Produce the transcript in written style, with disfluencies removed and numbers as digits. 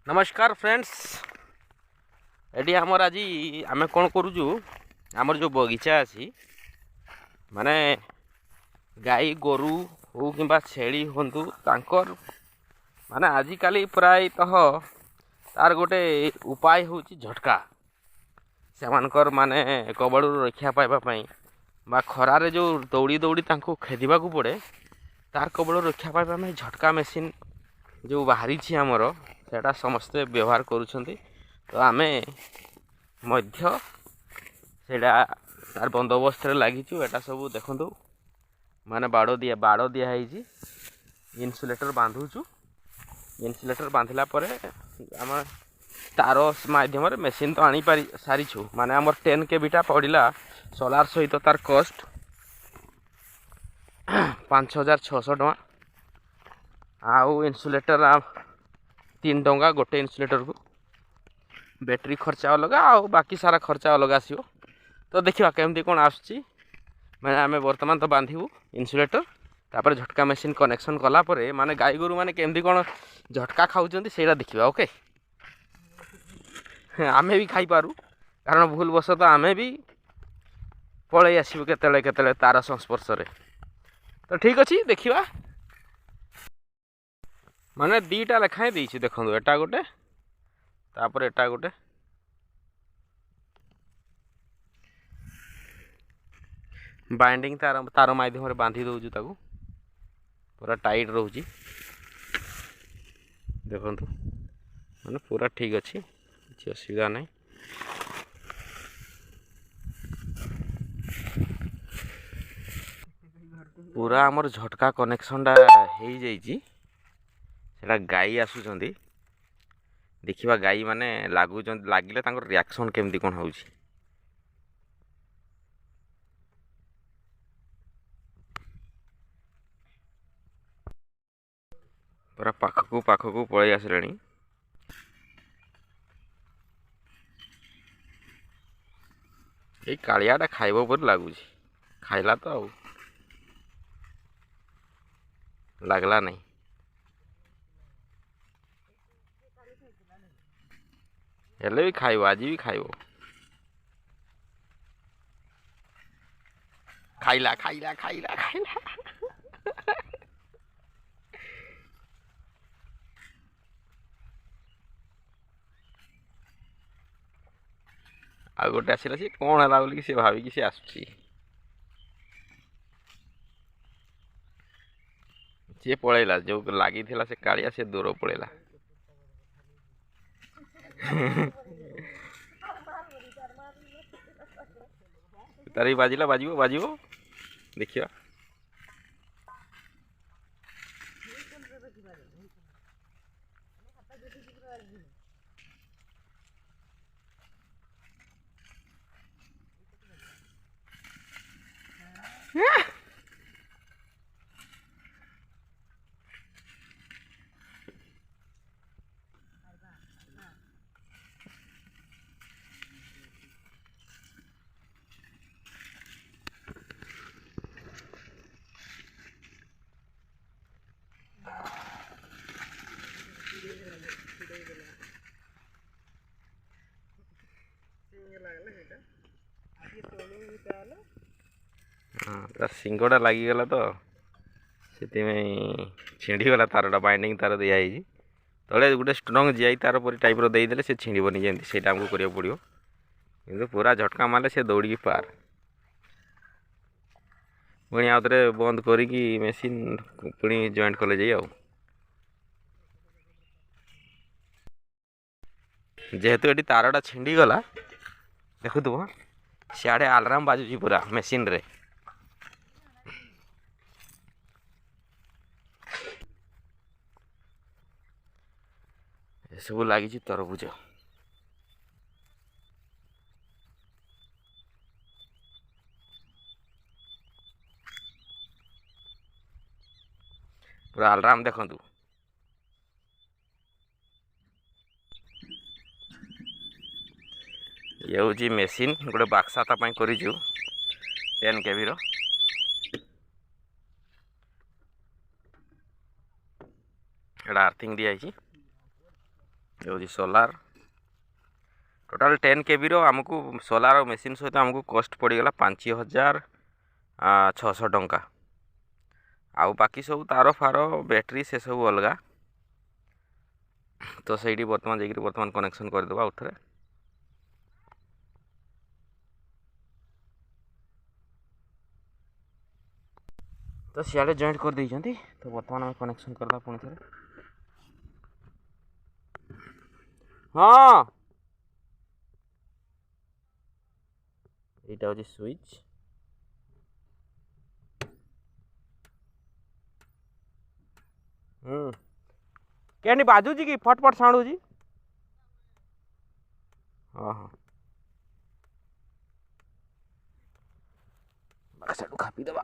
नमस्कार friends. Eighty आमर आज आम कौन करुचु आमर जो बगीचा अच्छी माने गाई गोरु हो कि छेली हूँ तांकर माने आजिकाली प्रायतः तार गोटे उपाय हूँ झटका से माने कबड़ रक्षा पाइबापी बा खरारे जो दौड़ी दौड़ी खेदिबा को पड़े तार कबड़ रक्षा पाइबा झटका मेसीन जो बाहरी आमर सेटा समस्ते व्यवहार करुँच तो आमे मध्य सेटा तार बंदोबस्त लगिचु एटा सब देखु माने बाड़ दिया इन्सुलेटर बांधुचु। इन्सुलेटर बांधिला परे आम तार माध्यम मेसीन तो आनी पारि सारीछु माने आमर 10 केवीटा पड़ा सोलार सहित तार कस्ट 5600 टका आउ इन्सुलेटर 3 टंका गोटे इन्सुलेटर को बैटरी खर्चा अलग आउ बाकी सारा खर्चा अलग आसो। तो देखा केमती कौन आसुची मैंने आम बर्तमान तो बांधु इन्सुलेटर तापर झटका मेसीन कनेक्शन कलापर माने गाई गोरु मैंने केमती कौन झटका खाऊँ से देखा। ओके आम भी खाईपारू कारण भूल बस तो आम भी पलि आसबू केतले तार संस्पर्श तो ठीक अच्छे देखा माने दीटा लेखाएं देती देखो एटा गोटे तापर एटा गोटे बाइंडिंग तार तार माध्यम बांधी दौचु ताकू पूरा टाइट रोची देखु माने पूरा ठीक अच्छी किसी असुविधा नहीं। पूरा आमर झटका कनेक्शनटा हो जाटा गाई आसुचंदी देखिबा गाई माने लगिले रिएक्शन केमती कौन हो पूरा पाखक पलि आसले ये कालियाटा खाइब पर लगुच खाइला तो आउ लगला नहीं हेले भी खाइब आज भी खाइब खाइला खाइला खाइला खाइला आ गोटे आसला सी कौन है बोल सी भाविकी सी आसुची सी पलैला जो लगी से कालिया से दूर पलैला तार बाजिला बाजो बाजो देखिए हाँ सिंगड़ा लगिगला तो से छिड़गला तारटा बाइंडिंग तार दिखाई तले गोटे स्ट्रंग जीआई तार पर टाइप देदेले से छिड़बनी जमी से आमको करा पड़ो कि पूरा झटका मारे से दौड़ी पार पुणी आउ थे बंद करी मेसीन पुणी जॉइंट कले जाई जेहेतु ये तारटा छिंडीगला देखुव सियाड़े आलाराम बाजुची पूरा मेसीन रे सब लगी तरबुज पूरा आलाराम देखु ये हूँ मेसीन गोटे बाक्साता कर 10 केवी एटा आर्थिंग दिखाई ये हूँ सोलार टोटाल 10 केबी आमको सोलार मेसीन सहित आमको कॉस्ट पड़गला 5600 टंका आउ बाकी सब तार फार बैटेरी से सब अलग तो सही बर्तमान जाकि बर्तमान कनेक्शन करदे आउ थे तो सियाड़े जॉइंट कर देइछंती तो बर्तमान आम कनेक्शन करदा पुणी थे हाँ এইটা হচ্ছে সুইচ কেনি বাজুଛି କି ଫଟ ଫଟ ସାଉଣ୍ଡ ହଉଛି ହଁ ହଁ ସେଠୁ ଖାପି ଦେବା